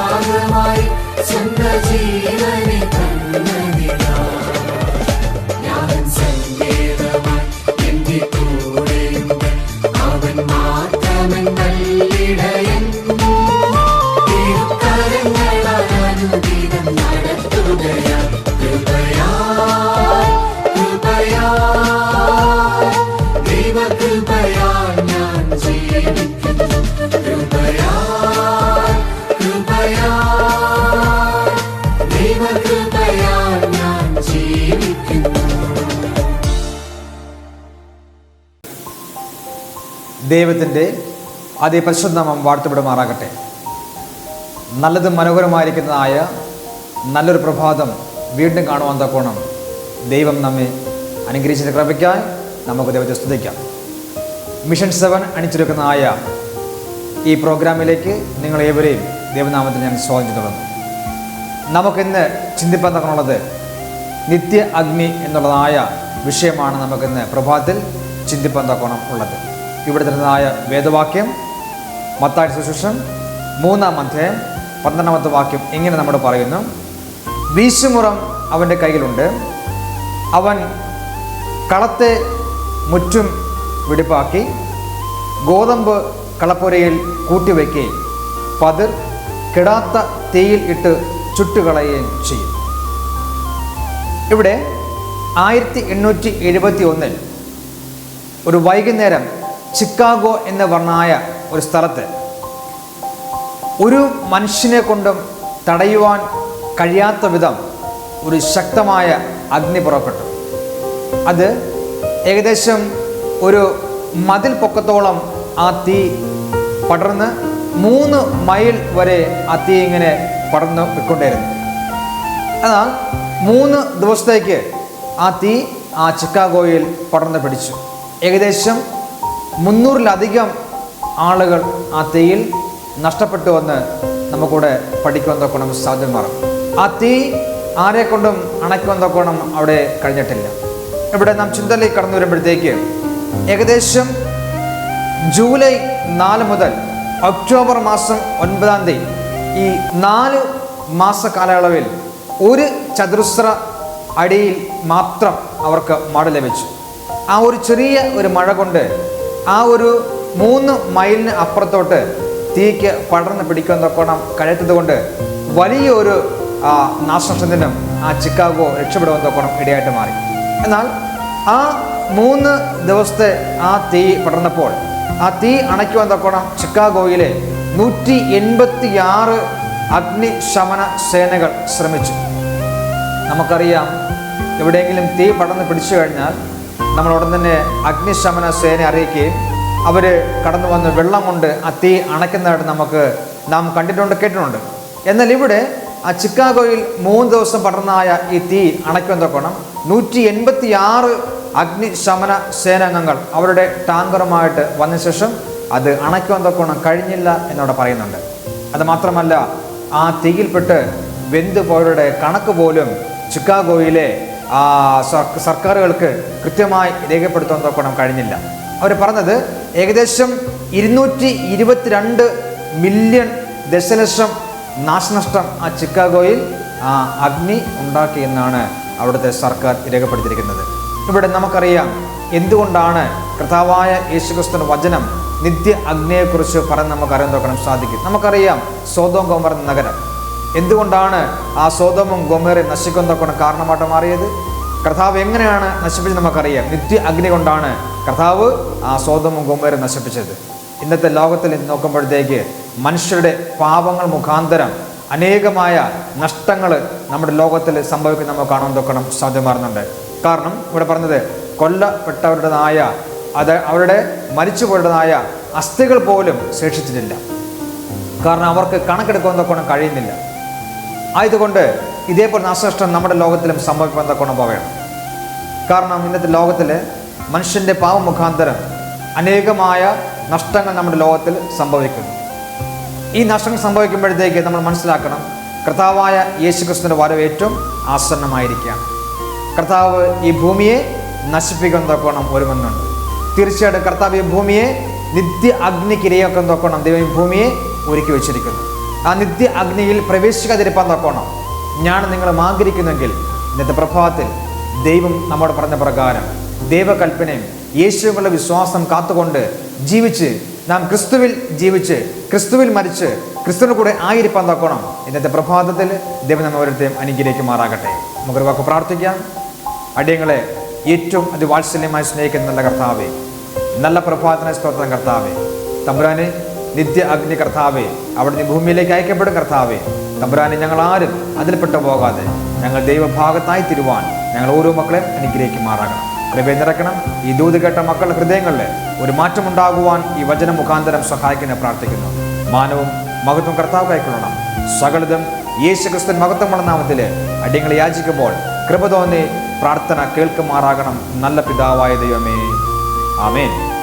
യാഗമായി സ്വന്തം ജീവനെ തന്നതിനാ ഞാൻ സങ്കേതമായി എന്റെ കൂടെയുണ്ട് അവൻ മാത്രമൻ നല്ലിടയൻ തിരുക്കരങ്ങളാൽ അനുദിനം നടത്തുകയാ കൃപയാ കൃപയാ ദൈവകൃപയാ ഞാൻ ജീവിക്കുന്നു കൃപയാ കൃപയാ ദൈവകൃപയാ ഞാൻ ജീവിക്കുന്നു. ദൈവത്തിൻ്റെ അതിപരിശുദ്ധനാമം വാഴ്ത്തപ്പെടുമാറാകട്ടെ. നല്ലതും മനോഹരമായിരിക്കുന്നതായ നല്ലൊരു പ്രഭാതം വീണ്ടും കാണുവാൻ തക്കോണം ദൈവം നമ്മെ അനുഗ്രഹിച്ചതിന് കൃപയ്ക്കായി നമുക്ക് ദൈവത്തെ സ്തുതിക്കാം. മിഷൻ 7 അണിച്ചൊരുക്കുന്നതായ ഈ പ്രോഗ്രാമിലേക്ക് നിങ്ങളേവരെയും ദൈവനാമത്തിൽ ഞാൻ സ്വാഗതം ചെയ്യുന്നു. നമുക്കിന്ന് ചിന്തിപ്പാൻ തക്കമുള്ളത് നിത്യ അഗ്നി എന്നുള്ളതായ വിഷയമാണ് നമുക്കിന്ന് പ്രഭാതത്തിൽ ചിന്തിപ്പാൻ തക്കോണം ഉള്ളത്. ഇവിടെ തരുന്നതായ വേദവാക്യം മത്തായിയുടെ സുവിശേഷം 3-ാം അധ്യായം 12-ാമത്തെ വാക്യം ഇങ്ങനെ നമ്മോട് പറയുന്നു: വീശുമുറം അവൻ്റെ കയ്യിലുണ്ട്, അവൻ കളത്തെ മുറ്റും വെടിപ്പാക്കി ഗോതമ്പ് കളപ്പുരയിൽ കൂട്ടിവയ്ക്കുകയും പതിർ കെടാത്ത തീയിൽ ഇട്ട് ചുട്ടുകളയുകയും ചെയ്യും. ഇവിടെ 1871 ഒരു വൈകുന്നേരം ചിക്കാഗോ എന്ന് പറഞ്ഞായ ഒരു സ്ഥലത്ത് ഒരു മനുഷ്യനെ കൊണ്ടും തടയുവാൻ കഴിയാത്ത വിധം ഒരു ശക്തമായ അഗ്നി പുറപ്പെട്ടു. അത് ഏകദേശം ഒരു മതിൽ പൊക്കത്തോളം ആ തീ പടർന്ന് 3 മൈൽ വരെ ആ തീ ഇങ്ങനെ പടർന്ന് പോയിക്കൊണ്ടേയിരുന്നു. എന്നാൽ 3 ദിവസത്തേക്ക് ആ തീ ആ ചിക്കാഗോയിൽ പടർന്ന് പിടിച്ചു. ഏകദേശം 300-ലധികം ആളുകൾ ആ തീയിൽ നഷ്ടപ്പെട്ടുവെന്ന് നമുക്കിവിടെ പഠിക്കുവാൻ തൊക്കണം സാധ്യമാറും. ആ തീ ആരെ കൊണ്ടും അണയ്ക്കുവാൻ തൊക്കണം അവിടെ കഴിഞ്ഞിട്ടില്ല. ഇവിടെ നാം ചിന്തയിലേക്ക് കടന്നു വരുമ്പോഴത്തേക്ക് ഏകദേശം ജൂലൈ 4 മുതൽ ഒക്ടോബർ മാസം 9-ാം തീയതി ഈ 4 മാസ കാലയളവിൽ 1 ചതുരശ്ര അടിയിൽ മാത്രം അവർക്ക് മഴ ലഭിച്ചു. ആ ഒരു ചെറിയ ഒരു മഴ കൊണ്ട് ആ ഒരു 3 മൈലിന് അപ്പുറത്തോട്ട് തീക്ക് പടർന്ന് പിടിക്കാൻ തൊക്കണം കഴിയാത്തത് കൊണ്ട് വലിയൊരു നാശനഷ്ടത്തിനും ആ ചിക്കാഗോ രക്ഷപ്പെടുവാൻ തൊക്കണം ഇടയായിട്ട് മാറി. എന്നാൽ ആ 3 ദിവസത്തെ ആ തീ പടർന്നപ്പോൾ ആ തീ അണയ്ക്കുവാൻ തൊക്കണം ചിക്കാഗോയിലെ 186 അഗ്നിശമന സേനകൾ ശ്രമിച്ചു. നമുക്കറിയാം, എവിടെയെങ്കിലും തീ പടർന്ന് പിടിച്ചു കഴിഞ്ഞാൽ നമ്മൾ ഉടൻ തന്നെ അഗ്നിശമന സേന അറിയിക്കുകയും അവർ കടന്നു വന്ന് വെള്ളം കൊണ്ട് ആ തീ അണയ്ക്കുന്നതായിട്ട് നാം കണ്ടിട്ടുണ്ട്, കേട്ടിട്ടുണ്ട്. എന്നാൽ ഇവിടെ ആ ചിക്കാഗോയിൽ 3 ദിവസം പടർന്നായ ഈ തീ അണയ്ക്കുവാൻ തൊക്കണം 186 അഗ്നിശമന സേനാംഗങ്ങൾ അവരുടെ ടാങ്കറുമായിട്ട് വന്ന ശേഷം അത് അണയ്ക്കുവാൻ തൊക്കണം കഴിഞ്ഞില്ല എന്നവിടെ പറയുന്നുണ്ട്. അത് മാത്രമല്ല, ആ തീയിൽപ്പെട്ട് വെന്തു പോയവരുടെ കണക്ക് പോലും ചിക്കാഗോയിലെ സർക്കാരുകൾക്ക് കൃത്യമായി രേഖപ്പെടുത്താൻ തൊക്കണം കഴിഞ്ഞില്ല. അവർ പറഞ്ഞത് ഏകദേശം 222 മില്യൺ ദശലക്ഷം നാശനഷ്ടം ആ ചിക്കാഗോയിൽ ആ അഗ്നി ഉണ്ടാക്കി എന്നാണ് അവിടുത്തെ സർക്കാർ രേഖപ്പെടുത്തിയിരിക്കുന്നത്. ഇവിടെ നമുക്കറിയാം എന്തുകൊണ്ടാണ് കർത്താവായ യേശുക്രിസ്തുവിന്റെ വചനം നിത്യ അഗ്നിയെക്കുറിച്ച് പറഞ്ഞ് നമുക്കറിയാൻ തൊക്കണം സാധിക്കും. നമുക്കറിയാം സോദോം ഗൊമോറ നഗരം എന്തുകൊണ്ടാണ് ആ സോദോമും ഗൊമോറയും നശിക്കാൻ തൊക്കണം കാരണമായിട്ട് മാറിയത്. കർത്താവ് എങ്ങനെയാണ് നശിപ്പിച്ചത് നമുക്കറിയാം. നിത്യ അഗ്നി കൊണ്ടാണ് കർത്താവ് ആ സോദോമും ഗൊമോറയും നശിപ്പിച്ചത്. ഇന്നത്തെ ലോകത്തിൽ നോക്കുമ്പോഴത്തേക്ക് മനുഷ്യരുടെ പാപങ്ങൾ മുഖാന്തരം അനേകമായ നഷ്ടങ്ങൾ നമ്മുടെ ലോകത്തിൽ സംഭവിക്കുന്ന നമുക്ക് കാണാൻ തൊക്കണം സാധ്യമാറുന്നുണ്ട്. കാരണം ഇവിടെ പറഞ്ഞത് കൊല്ലപ്പെട്ടവരുടേതായ അവരുടെ മരിച്ചുപോയതായ അസ്ഥികൾ പോലും ശേഷിച്ചിട്ടില്ല. കാരണം അവർക്ക് കണക്കെടുക്കാൻ തൊക്കണം കഴിയുന്നില്ല. ആയതുകൊണ്ട് ഇതേപോലെ നാശനഷ്ടം നമ്മുടെ ലോകത്തിലും സംഭവിക്കാൻ തൊക്കണം പോവുകയാണ്. കാരണം ഇന്നത്തെ ലോകത്തിൽ മനുഷ്യൻ്റെ പാപ മുഖാന്തരം അനേകമായ നഷ്ടങ്ങൾ നമ്മുടെ ലോകത്തിൽ സംഭവിക്കുന്നു. ഈ നഷ്ടങ്ങൾ സംഭവിക്കുമ്പോഴത്തേക്ക് നമ്മൾ മനസ്സിലാക്കണം, കർത്താവായ യേശുക്രിസ്തുവിൻ്റെ വരവ് ഏറ്റവും ആസന്നമായിരിക്കുകയാണ്. കർത്താവ് ഈ ഭൂമിയെ നശിപ്പിക്കാൻ തൊക്കണം ഒരുമെന്നുണ്ട്. തീർച്ചയായിട്ടും കർത്താവ് ഈ ഭൂമിയെ നിത്യ അഗ്നിക്കിരയാക്കാൻ തൊക്കണം ദൈവം ഈ ഭൂമിയെ ഒരുക്കി വെച്ചിരിക്കുന്നു. ആ നിത്യ അഗ്നിയിൽ പ്രവേശിക്കാതിരിപ്പാൻ തക്കോണം ഞാൻ നിങ്ങളും ആഗ്രഹിക്കുന്നെങ്കിൽ ഇന്നത്തെ പ്രഭാതത്തിൽ ദൈവം നമ്മോട് പറഞ്ഞ പ്രകാരം ദൈവകൽപ്പനയും യേശുവിനുള്ള വിശ്വാസം കാത്തുകൊണ്ട് ജീവിച്ച് നാം ക്രിസ്തുവിൽ ജീവിച്ച് ക്രിസ്തുവിൽ മരിച്ച് ക്രിസ്തുവിന് കൂടെ ആയിരിക്കാൻ തക്കോണം ഇന്നത്തെ പ്രഭാതത്തിൽ ദൈവം നമ്മെ ഓരോരുത്തരെയും അനുഗ്രഹിക്കുമാറാകട്ടെ. നമുക്കൊരു വാക്ക് പ്രാർത്ഥിക്കാം. അടിയങ്ങളെ ഏറ്റവും അതിവാത്സല്യമായി സ്നേഹിക്കുന്ന നല്ല കർത്താവേ, നല്ല പ്രഭാതത്തിനായി സ്തോത്രം കർത്താവേ. തമ്പുരാനെ നിത്യ അഗ്നി കർത്താവേ, അവിടുന്ന് ഭൂമിയിലേക്ക് അയക്കപ്പെടും കർത്താവേ. തമ്പുരാനെ ഞങ്ങൾ ആരും അതിൽപ്പെട്ടു പോകാതെ ഞങ്ങൾ ദൈവഭാഗത്തായി തിരുവാൻ ഞങ്ങൾ ഓരോ മക്കളെയും അനുഗ്രഹിക്കുമാറാകണം. കൃപയെ നിറക്കണം. ഈ ദൂത് കേട്ട മക്കളുടെ ഹൃദയങ്ങളിൽ ഒരു മാറ്റമുണ്ടാകുവാൻ ഈ വചന മുഖാന്തരം സഹായിക്കുന്ന പ്രാർത്ഥിക്കുന്നു. മാനവും മഹത്വം കർത്താവ് കൈക്കൊള്ളണം. സകലതും യേശുക്രിസ്തുവിൻ മഹത്വമുള്ള നാമത്തിൽ അടിയങ്ങളെ യാചിക്കുമ്പോൾ കൃപ തോന്നി പ്രാർത്ഥന കേൾക്കുമാറാകണം. നല്ല പിതാവായ ദൈവമേ, ആമേൻ.